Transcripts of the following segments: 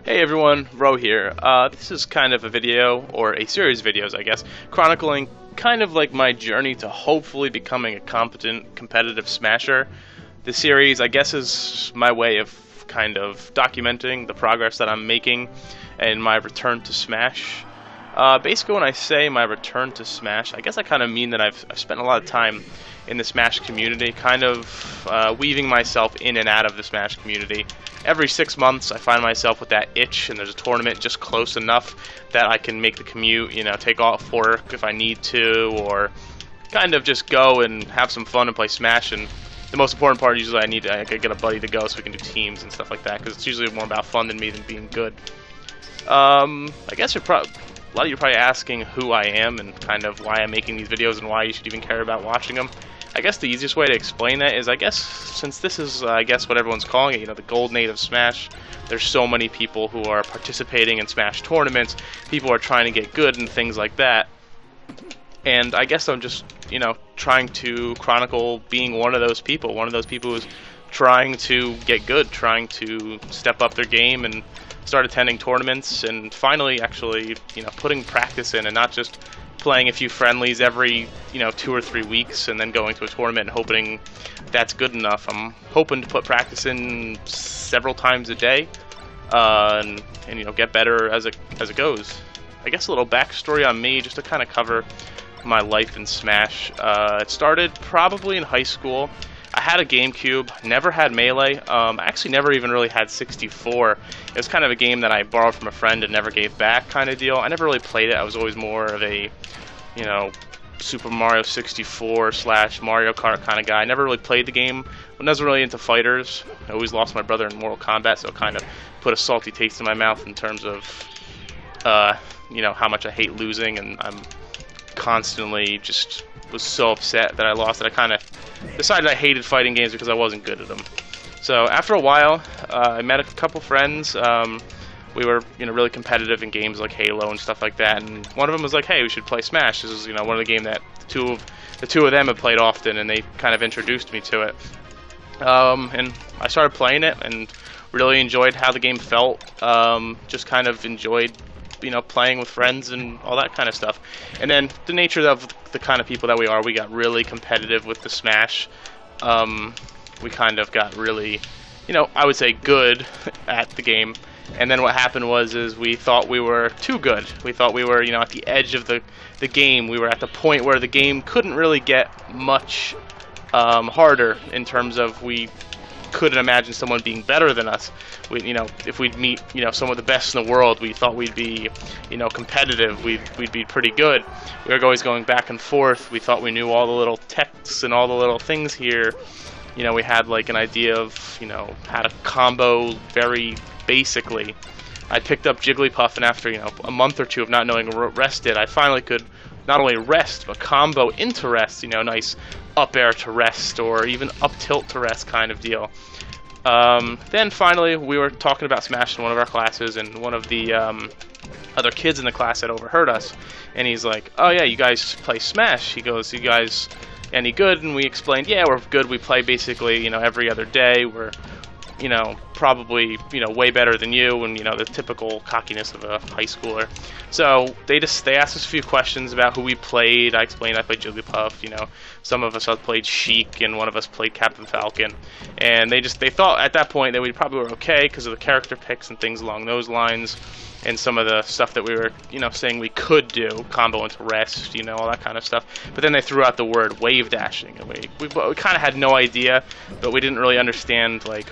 Hey everyone, Ro here. This is kind of a video, or a series of videos I guess, chronicling kind of like my journey to hopefully becoming a competent, competitive smasher. This series I guess is my way of kind of documenting the progress that I'm making and my return to Smash. Basically when I say my return to Smash, I guess I kind of mean that I've spent a lot of time in the Smash community, kind of weaving myself in and out of the Smash community. Every 6 months I find myself with that itch and there's a tournament just close enough that I can make the commute, take off work if I need to, or kind of just go and have some fun and play Smash. And the most important part is usually I get a buddy to go so we can do teams and stuff like that, because it's usually more about fun than me than being good. I guess a lot of you are probably asking who I am and kind of why I'm making these videos and why you should even care about watching them. I guess the easiest way to explain that is, since this is, what everyone's calling it, the golden age of Smash, there's so many people who are participating in Smash tournaments, people are trying to get good and things like that, and I guess I'm just, trying to chronicle being one of those people who's trying to get good, trying to step up their game and start attending tournaments, and finally actually, putting practice in and not just playing a few friendlies every 2 or 3 weeks and then going to a tournament and hoping that's good enough. I'm hoping to put practice in several times a day, and get better as it goes. I guess a little backstory on me, just to kind of cover my life in Smash. It started probably in high school. I had a GameCube, never had Melee. I actually never even really had 64. It was kind of a game that I borrowed from a friend and never gave back kind of deal. I never really played it. I was always more of a, Super Mario 64 / Mario Kart kind of guy. I never really played the game. I wasn't really into fighters. I always lost my brother in Mortal Kombat, so it kind of put a salty taste in my mouth in terms of, how much I hate losing, and I'm constantly just was so upset that I lost that I kind of decided I hated fighting games because I wasn't good at them. So after a while, I met a couple friends. We were really competitive in games like Halo and stuff like that, and one of them was like, hey, we should play Smash. This is one of the games that the two of them had played often, and they kind of introduced me to it. And I started playing it and really enjoyed how the game felt. Just kind of enjoyed playing with friends and all that kind of stuff. And then the nature of the kind of people that we are, we got really competitive with the Smash. We kind of got really, I would say good at the game. And then what happened was we thought we were too good. We thought we were, at the edge of the game. We were at the point where the game couldn't really get much harder in terms of we couldn't imagine someone being better than us. If we'd meet, some of the best in the world, we thought we'd be, competitive. We'd be pretty good. We were always going back and forth. We thought we knew all the little techs and all the little things here. We had like an idea of, how to combo very basically. I picked up Jigglypuff, and after, a month or two of not knowing what rest did, I finally could not only rest, but combo into rest, nice up air to rest, or even up tilt to rest kind of deal. Then finally, we were talking about Smash in one of our classes, and one of the other kids in the class had overheard us, and he's like, oh yeah, you guys play Smash. He goes, you guys any good? And we explained, yeah, we're good. We play basically, every other day. We're probably, way better than you, and, the typical cockiness of a high schooler. So they asked us a few questions about who we played. I explained I played Jigglypuff, some of us had played Sheik, and one of us played Captain Falcon. And they thought at that point that we probably were okay because of the character picks and things along those lines, and some of the stuff that we were, saying we could do, combo into rest, all that kind of stuff. But then they threw out the word wave dashing, and we kind of had no idea, but we didn't really understand, like,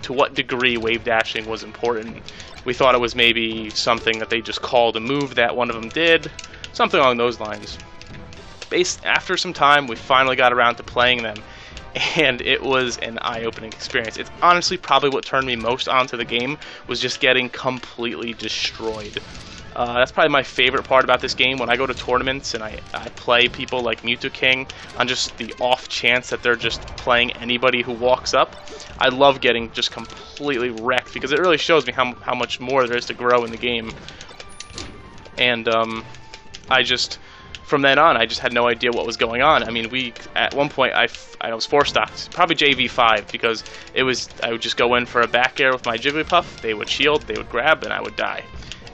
to what degree wave dashing was important. We thought it was maybe something that they just called a move that one of them did, something along those lines. After some time, we finally got around to playing them, and it was an eye-opening experience. It's honestly probably what turned me most onto the game, was just getting completely destroyed. That's probably my favorite part about this game. When I go to tournaments and I play people like Mewtwo King on just the off chance that they're just playing anybody who walks up, I love getting just completely wrecked, because it really shows me how much more there is to grow in the game. And I just from then on, I just had no idea what was going on. I mean, at one point I was 4-stocked, probably JV5, because I would just go in for a back air with my Jigglypuff. They would shield, they would grab, and I would die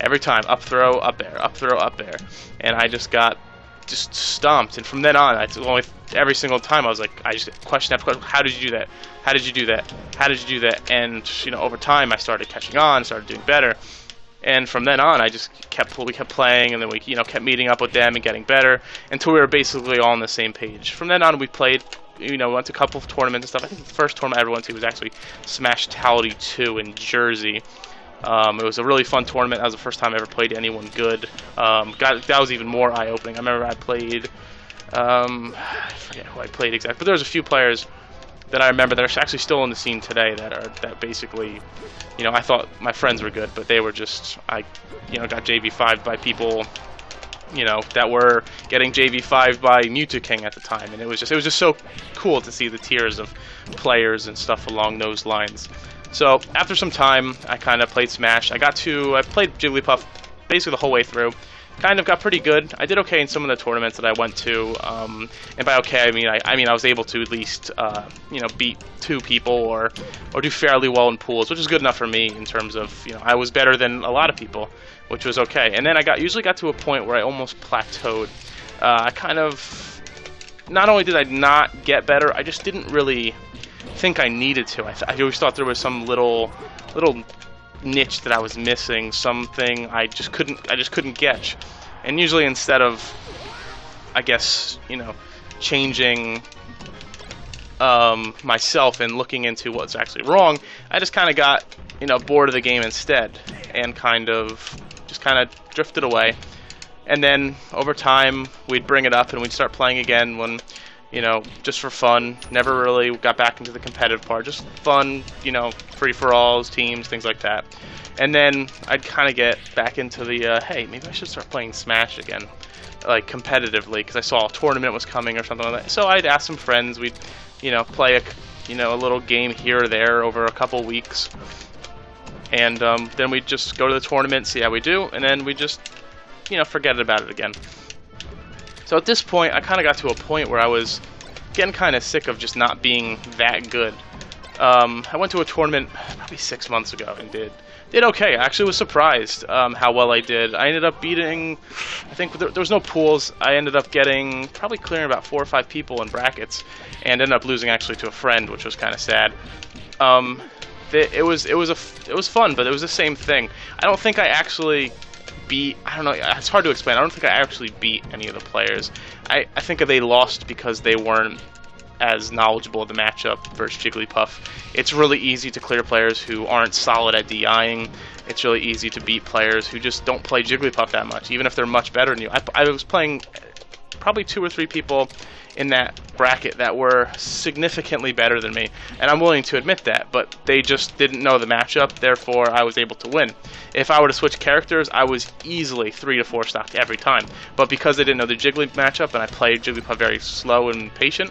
every time. Up throw, up air, up throw, up air, and I just got stomped. And from then on, every single time I was like, I just question after question, how did you do that? How did you do that? How did you do that? And over time I started catching on, started doing better. And from then on, we kept playing, and then we kept meeting up with them and getting better until we were basically all on the same page. From then on, we played, went to a couple of tournaments and stuff. I think the first tournament I ever went to was actually Smashtality 2 in Jersey. It was a really fun tournament. That was the first time I ever played anyone good. That was even more eye-opening. I remember I played, I forget who I played exactly, but there was a few players that I remember that are actually still in the scene today that basically, I thought my friends were good, but they were just, got JV5'd by people, that were getting JV5'd by Mewtwo King at the time, and it was just so cool to see the tiers of players and stuff along those lines. So after some time, I kind of played Smash. I played Jigglypuff basically the whole way through. Kind of got pretty good. I did okay in some of the tournaments that I went to, and by okay, I mean I was able to at least beat 2 people or do fairly well in pools, which is good enough for me in terms of I was better than a lot of people, which was okay. And then I usually got to a point where I almost plateaued. I kind of, not only did I not get better, I just didn't really think I needed to. I always thought there was some little niche that I was missing, something I just couldn't catch. And usually instead of, I guess, changing myself and looking into what's actually wrong, I just kind of got, bored of the game instead, and kind of drifted away. And then over time, we'd bring it up and we'd start playing again when, just for fun. Never really got back into the competitive part. Just fun, free-for-alls, teams, things like that. And then I'd kind of get back into the, hey, maybe I should start playing Smash again, like competitively, because I saw a tournament was coming or something like that. So I'd ask some friends. We'd, play a little game here or there over a couple weeks. And then we'd just go to the tournament, see how we do, and then we just, forget about it again. So at this point, I kind of got to a point where I was getting kind of sick of just not being that good. I went to a tournament probably 6 months ago and did okay. I actually was surprised how well I did. I ended up beating, I think there was no pools. I ended up probably clearing about 4 or 5 people in brackets, and ended up losing actually to a friend, which was kind of sad. It was fun, but it was the same thing. I don't think I actually beat, I don't know, it's hard to explain. I don't think I actually beat any of the players. I think they lost because they weren't as knowledgeable of the matchup versus Jigglypuff. It's really easy to clear players who aren't solid at DIing. It's really easy to beat players who just don't play Jigglypuff that much, even if they're much better than you. I was playing probably 2 or 3 people in that bracket that were significantly better than me, and I'm willing to admit that, but they just didn't know the matchup, therefore I was able to win. If I were to switch characters, I was easily 3 to 4 stock every time, but because they didn't know the Jiggly matchup and I played Jigglypuff very slow and patient,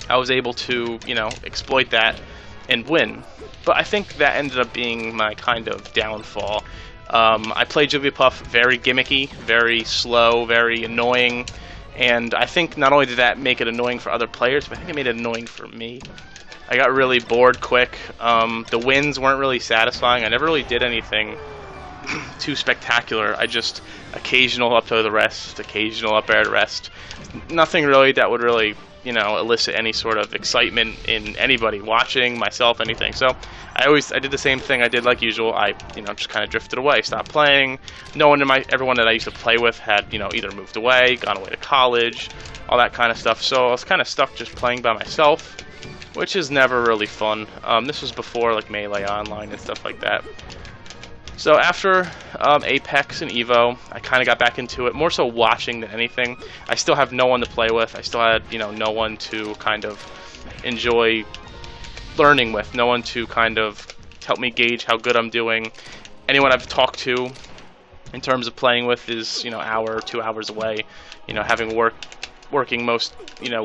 I was able to, exploit that and win. But I think that ended up being my kind of downfall. I played Jigglypuff very gimmicky, very slow, very annoying, and I think not only did that make it annoying for other players, but I think it made it annoying for me. I got really bored quick. The wins weren't really satisfying. I never really did anything too spectacular. I just occasional up to the rest, occasional up air to rest. Nothing really that would really, elicit any sort of excitement in anybody watching, myself, anything. So I did the same thing I did like usual. I, just kind of drifted away, stopped playing. Everyone that I used to play with had, either moved away, gone away to college, all that kind of stuff. So I was kind of stuck just playing by myself, which is never really fun. This was before like Melee Online and stuff like that. So after Apex and Evo, I kind of got back into it, more so watching than anything. I still have no one to play with. I still had, no one to kind of enjoy learning with, no one to kind of help me gauge how good I'm doing. Anyone I've talked to in terms of playing with is, hour or 2 hours away, having working most,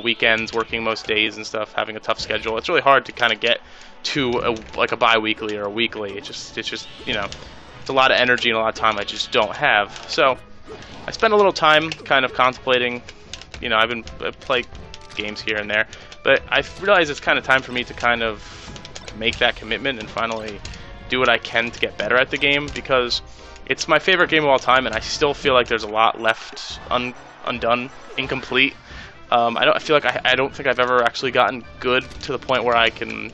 weekends, working most days and stuff, having a tough schedule. It's really hard to kind of get to a bi-weekly or a weekly. It's just, it's a lot of energy and a lot of time I just don't have. So I spent a little time kind of contemplating. You know, I play games here and there, but I realized it's kind of time for me to kind of make that commitment and finally do what I can to get better at the game, because it's my favorite game of all time, and I still feel like there's a lot left undone, incomplete. I feel like I don't think I've ever actually gotten good to the point where I can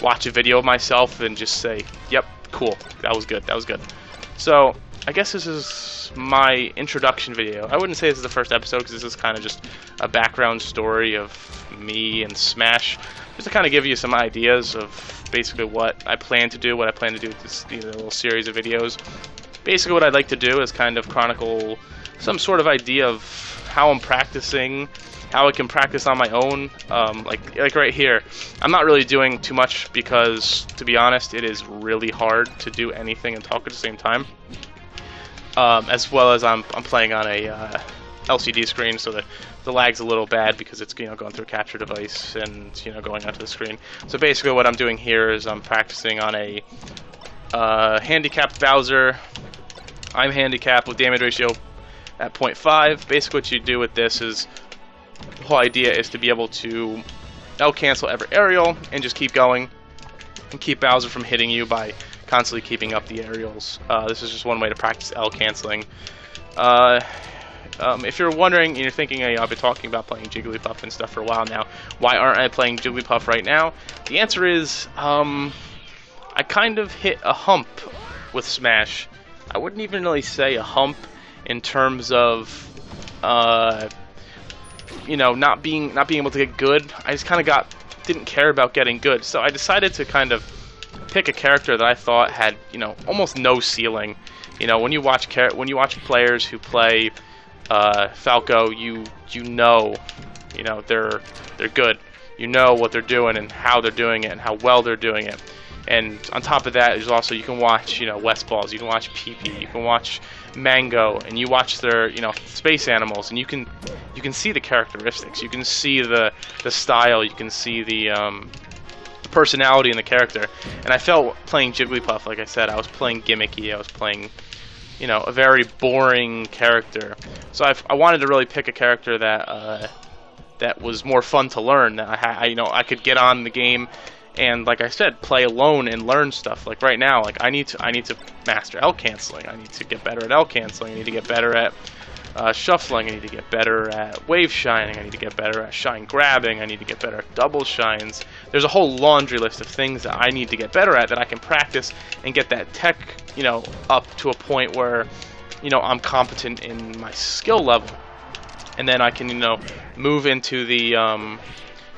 watch a video of myself and just say, yep, cool, that was good, that was good. So I guess this is my introduction video. I wouldn't say this is the first episode, because this is kind of just a background story of me and Smash, just to kind of give you some ideas of basically what I plan to do, with this little series of videos. Basically what I'd like to do is kind of chronicle some sort of idea of how I'm practicing, how I can practice on my own. Like right here, I'm not really doing too much because, to be honest, it is really hard to do anything and talk at the same time. As well as I'm playing on a LCD screen, so the lag's a little bad because it's going through a capture device and going onto the screen. So basically, what I'm doing here is I'm practicing on a handicapped Bowser. I'm handicapped with damage ratio at 0.5. Basically, what you do with this is, the whole idea is to be able to L-cancel every aerial and just keep going and keep Bowser from hitting you by constantly keeping up the aerials. This is just one way to practice L-canceling. If you're wondering, and you're thinking, hey, I've been talking about playing Jigglypuff and stuff for a while now, why aren't I playing Jigglypuff right now? The answer is, I kind of hit a hump with Smash. I wouldn't even really say a hump in terms of, not being able to get good. I just kind of didn't care about getting good, so I decided to kind of pick a character that I thought had, almost no ceiling. When you watch players who play Falco, they're good. You know what they're doing and how they're doing it and how well they're doing it. And on top of that, is also you can watch, West Balls, you can watch PP, you can watch Mango, and you watch their, space animals, and you can see the characteristics, you can see the style, you can see the personality in the character. And I felt playing Jigglypuff, like I said, I was playing gimmicky, I was playing, a very boring character. So I wanted to really pick a character that was more fun to learn, that I could get on the game and, like I said, play alone and learn stuff. Like right now, like I need to master L canceling. I need to get better at L canceling. I need to get better at shuffling. I need to get better at wave shining. I need to get better at shine grabbing. I need to get better at double shines. There's a whole laundry list of things that I need to get better at that I can practice and get that tech, up to a point where, I'm competent in my skill level, and then I can, move into the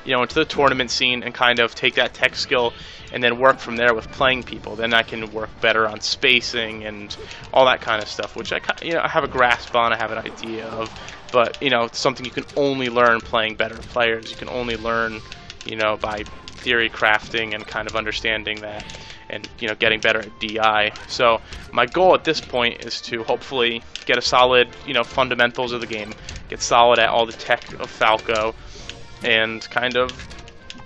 into the tournament scene and kind of take that tech skill and then work from there with playing people. Then I can work better on spacing and all that kind of stuff, which I have a grasp on, I have an idea of, but it's something you can only learn playing better players. You can only learn, by theory crafting and kind of understanding that, and getting better at DI. So my goal at this point is to hopefully get a solid, fundamentals of the game, get solid at all the tech of Falco, and kind of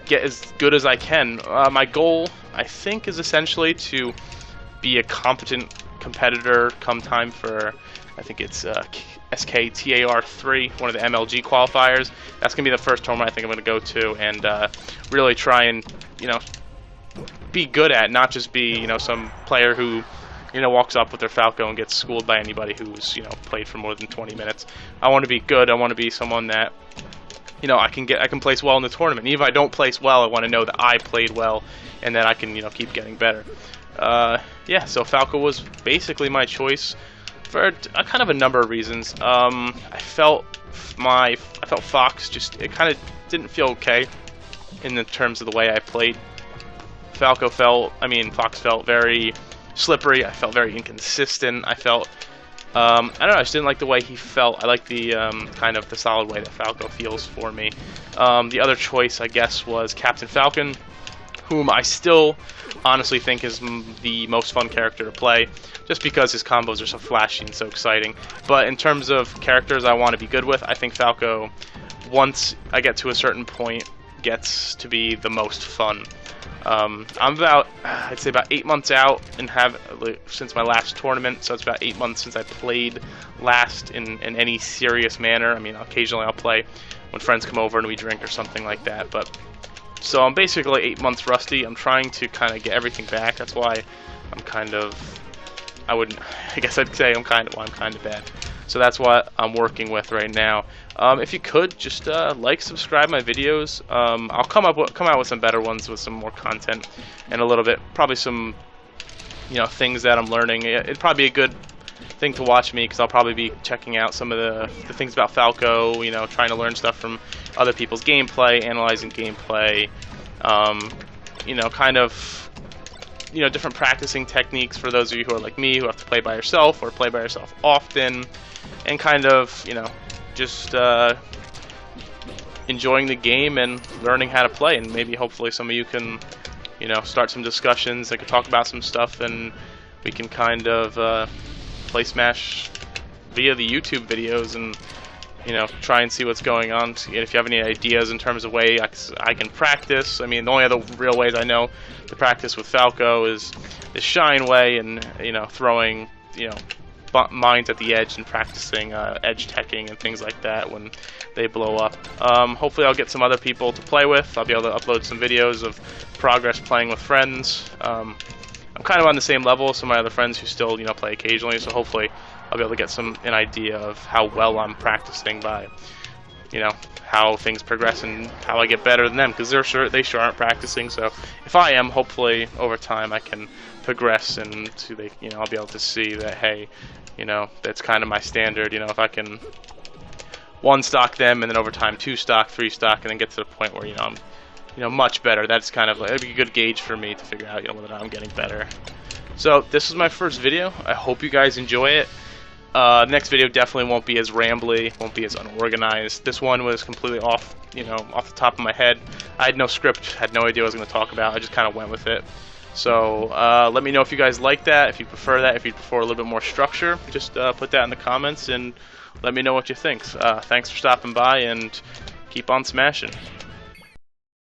get as good as I can. My goal, I think, is essentially to be a competent competitor come time for, I think it's SKTAR3, one of the MLG qualifiers. That's going to be the first tournament I think I'm going to go to, and really try and, be good at, not just be, some player who, walks up with their Falco and gets schooled by anybody who's, played for more than 20 minutes. I want to be good. I want to be someone that, I can place well in the tournament. Even if I don't place well, I want to know that I played well and that I can, keep getting better. Yeah, so Falco was basically my choice for kind of a number of reasons. I felt Fox it kind of didn't feel okay in the terms of the way I played. Fox felt very slippery. I felt very inconsistent. I felt, I don't know, I just didn't like the way he felt. I like the kind of the solid way that Falco feels for me. The other choice, I guess, was Captain Falcon, whom I still honestly think is the most fun character to play, just because his combos are so flashy and so exciting. But in terms of characters I want to be good with, I think Falco, once I get to a certain point gets to be the most fun. I'm about, I'd say about 8 months out and since my last tournament, so it's about 8 months since I played last in any serious manner. I mean, occasionally I'll play when friends come over and we drink or something like that, but so I'm basically 8 months rusty. I'm trying to kind of get everything back. That's why I'm kind of, I guess I'd say I'm kind of bad. So that's what I'm working with right now. If you could just like, subscribe my videos. I'll come out with some better ones with some more content and a little bit, probably some, things that I'm learning. It'd probably be a good thing to watch me because I'll probably be checking out some of the things about Falco. Trying to learn stuff from other people's gameplay, analyzing gameplay. Kind of. Different practicing techniques for those of you who are like me, who have to play by yourself or play by yourself often, and kind of, just enjoying the game and learning how to play. And maybe hopefully some of you can, start some discussions that can talk about some stuff, and we can kind of play Smash via the YouTube videos and try and see what's going on. If you have any ideas in terms of way I can practice. I mean, the only other real ways I know to practice with Falco is Shine Way and throwing mines at the edge and practicing edge teching and things like that when they blow up. Hopefully I'll get some other people to play with. I'll be able to upload some videos of progress playing with friends. I'm kind of on the same level as some of my other friends who still play occasionally, so hopefully I'll be able to get an idea of how well I'm practicing by, how things progress and how I get better than them, because they sure aren't practicing. So if I am, hopefully over time I can progress, and I'll be able to see that, hey, that's kind of my standard. If I can 1 stock them and then over time 2 stock, 3 stock, and then get to the point where I'm much better. That's kind of it'd be a good gauge for me to figure out whether or not I'm getting better. So this is my first video. I hope you guys enjoy it. Next video definitely won't be as rambly, won't be as unorganized. This one was completely off the top of my head. I had no script, had no idea what I was going to talk about. I just kind of went with it. So let me know if you guys like that, if you prefer that, if you prefer a little bit more structure. Just put that in the comments and let me know what you think. Thanks for stopping by, and keep on smashing.